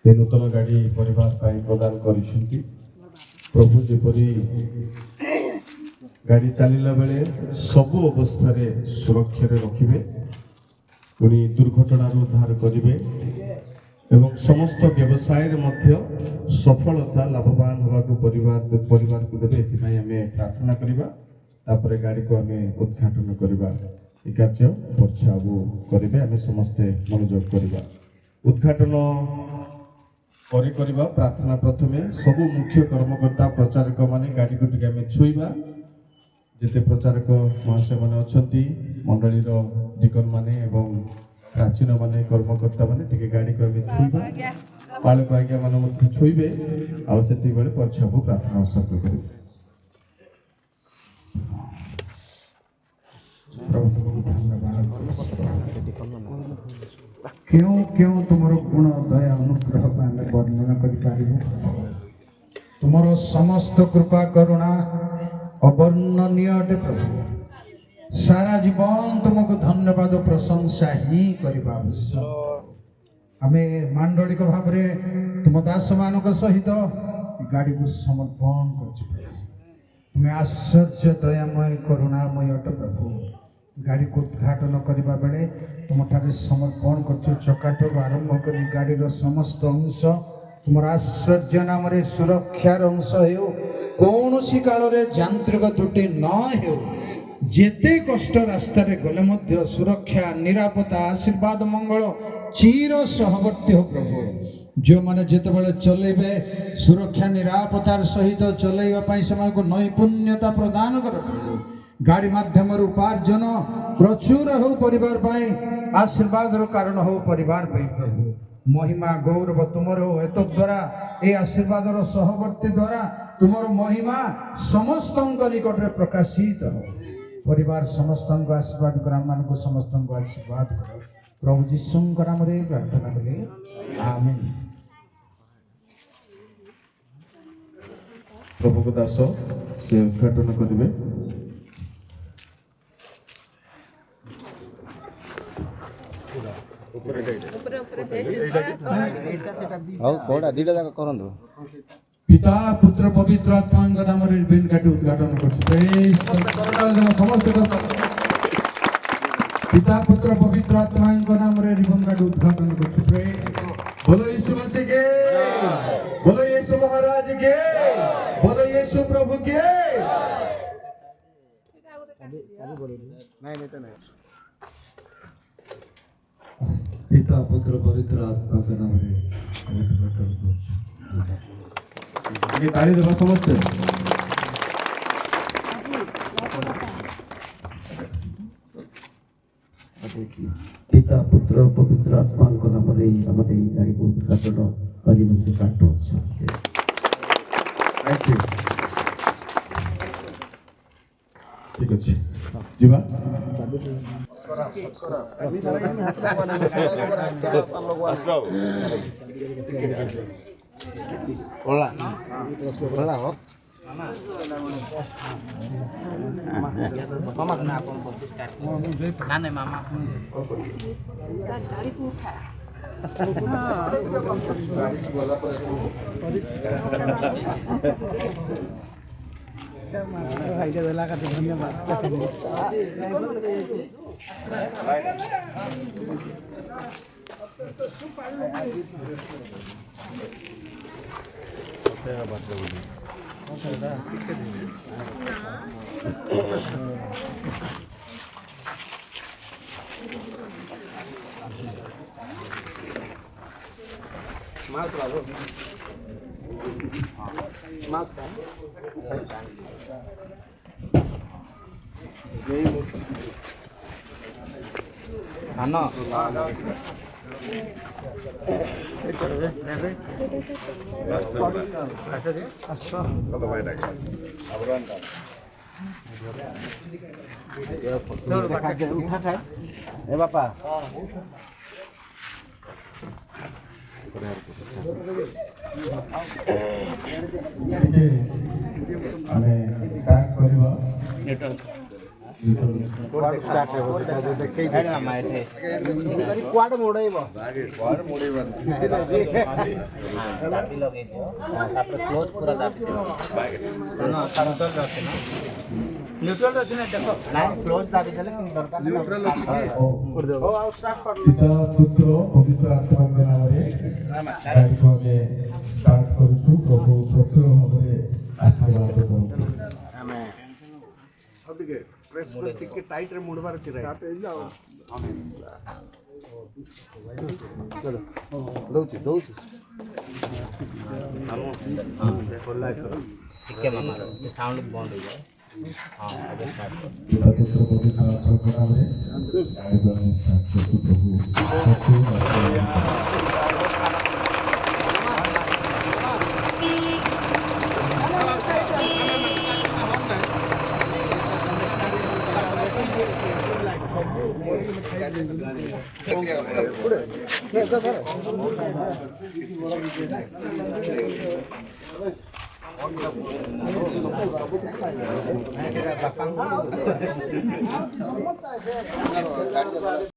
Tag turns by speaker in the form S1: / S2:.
S1: ଏ ନୂତନ ଗାଡ଼ି ପରିବାର ପାଇଁ ପ୍ରଦାନ କରିଛନ୍ତି। ପ୍ରଭୁ ଯେପରି ଗାଡ଼ି ଚାଲିଲା ବେଳେ ସବୁ ଅବସ୍ଥାରେ ସୁରକ୍ଷାରେ ରଖିବେ, ପୁଣି ଦୁର୍ଘଟଣାରୁ ଉଦ୍ଧାର କରିବେ ଏବଂ ସମସ୍ତ ବ୍ୟବସାୟରେ ମଧ୍ୟ ସଫଳତା ଲାଭବାନ ହେବାକୁ ପରିବାରକୁ ଦେବେ। ଏଥିପାଇଁ ଆମେ ପ୍ରାର୍ଥନା କରିବା। ତାପରେ ଗାଡ଼ିକୁ ଆମେ ଉଦ୍ଘାଟନ କରିବା। ଏ କାର୍ଯ୍ୟ ବର୍ଷା ବାବୁ କରିବେ, ଆମେ ସମସ୍ତେ ମନୋଯୋଗ କରିବା। ଉଦ୍ଘାଟନ ପରେ କରିବା। ପ୍ରାର୍ଥନା ପ୍ରଥମେ ସବୁ ମୁଖ୍ୟ କର୍ମକର୍ତ୍ତା ପ୍ରଚାରକ ମାନେ ଗାଡ଼ିକୁ ଟିକେ ଆମେ ଛୁଇଁବା। ଯେତେ ପ୍ରଚାରକ ମହାଶୟ ମାନେ ଅଛନ୍ତି, ମଣ୍ଡଳୀର ଡିକନ ମାନେ ଏବଂ ପ୍ରାଚୀନ ମାନେ କର୍ମକର୍ତ୍ତା ମାନେ ଟିକେ ଗାଡ଼ିକୁ ଆମେ ଛୁଇଁବା। ପାଳକ ଆଜ୍ଞା ମାନେ ମଧ୍ୟ ଛୁଇଁବେ। ଆଉ ସେତିକିବେଳେ ବର୍ଷାକୁ ପ୍ରାର୍ଥନା ଉତ୍ସର୍ଗ କରିବେ।
S2: क्यों क्यों तुमर गुण दया अनुग्रह को आम वर्णना करूँ। तुमर समस्त कृपा करुणा अवर्णनीय अटे प्रभु। सारा जीवन तुमको धन्यवाद प्रशंसा ही करवा आवश्यक। आम मांडलिक भाव में तुम दास मान सहित गाड़ी को समर्पण कर। तुम्हें आश्चर्य दयामय करुणामय अट प्रभु। गाड़ी को उद्घाटन करने बेले तुम ठारे समर्पण कर। चकाटू आरंभ कर गाड़ी समस्त अंश तुम आश्चर्य नाम सुरक्षार अंश हो। कौन सी काल यांत्रिक त्रुटि न हो। जेते कष्ट रास्तार गले मध्य सुरक्षा निरापत्ता आशीर्वाद मंगल चिर सहवर्ती हो प्रभु। जो मैंने जिते चलेबे सुरक्षा निरापत्तार सहित चलैवाई समय को नैपुण्यता प्रदान कर। गाड़ी माध्यम उपार्जन प्रचुर हो परिवार पाई आशीर्वाद कारण हो परिवार पाई प्रभु। महिमा गौरव तुमर हो। एत द्वारा ये आशीर्वाद सहवर्ती द्वारा तुमर महिमा समस्त निकट में प्रकाशित हो। परिवार समस्त आशीर्वाद ग्राम मान को समस्त आशीर्वाद कर। प्रभु जीशु नाम प्रार्थना कले आमेन।
S1: प्रभु दास से उद्घाटन करेंगे।
S2: पिता पुत्र पवित्र आत्मा नाम रिबन काटी उद्घाटन कर। समस्त पिता पुत्र पवित्र आत्मा नाम रिबन काटी उद्घाटन कर। बोलो यीशु मसीह के, बोलो यीशु महाराज के, बोलो यीशु प्रभु के। पिता पुत्र पवित्र आत्मा के नाम
S1: ये ताली देवा समझते।
S3: पिता पुत्र पवित्र आत्मा को नाम गाड़ी को उद्घाटन
S1: ठीक अच्छे जीवा
S4: मामा ना अपन ना नहीं मामा गाड़ी को उठा भाई के दिला का धन्यवाद। ए बापा
S1: ଆମେ ଷ୍ଟାର୍ଟ କରିବା।
S4: ହେଇଟି ମାମା ଏଠି କୁଆଡ଼େ ମୋଡ଼େଇବ ଚାବି ଲଗେଇଦିଅ ତାପରେ କ୍ଲୋଜ୍ ପୁରା ଦାବି ଦିଅ ନ୍ୟୁଟ୍ରାଲ୍ ଅଛି ନା ନ୍ୟୁଟ୍ରାଲ୍ ଅଛି ନା ଦେଖ ନାଇଁ କ୍ଲୋଜ୍ ଦାବି ଦେଲେ ଦରକାର ନ୍ୟୁଟ୍ରାଲ୍ ଅଛି ହଉ ଆଉ ଷ୍ଟାର୍ଟ କର
S1: ପିତା ପୁତ୍ର ପବିତ୍ର ଆତ୍ମାଙ୍କ ନାମରେ ଗାଡ଼ିକୁ ଆମେ ଷ୍ଟାର୍ଟ କରୁଛୁ। ପ୍ରଭୁ ପ୍ରଚୁର ଭାବରେ ଆଶୀର୍ବାଦ କରନ୍ତୁ।
S4: ଆମେ
S5: ଆଉ ଟିକେ ପ୍ରେସ୍ କରି ଟିକେ ଟାଇଟ୍ରେ ମୋଡ଼ବାର ଅଛି ରାଇଟ୍ ଦଉଛି
S4: ଟିକେ ମାମା ସେ ସାଉଣ୍ଡ ବନ୍ଦ ହେଇଯାଏ ହଁ ଏବେ ଷ୍ଟାର୍ଟ କର
S1: ପିତା ପୁତ୍ର ପବିତ୍ର ଆତ୍ମାଙ୍କ ନାମରେ ଗାଡ଼ିକୁ ଆମେ ଷ୍ଟାର୍ଟ କରୁଛୁ। ପ୍ରଭୁ ପ୍ରଚୁର ଆଶୀର୍ବାଦ
S5: ସବୁ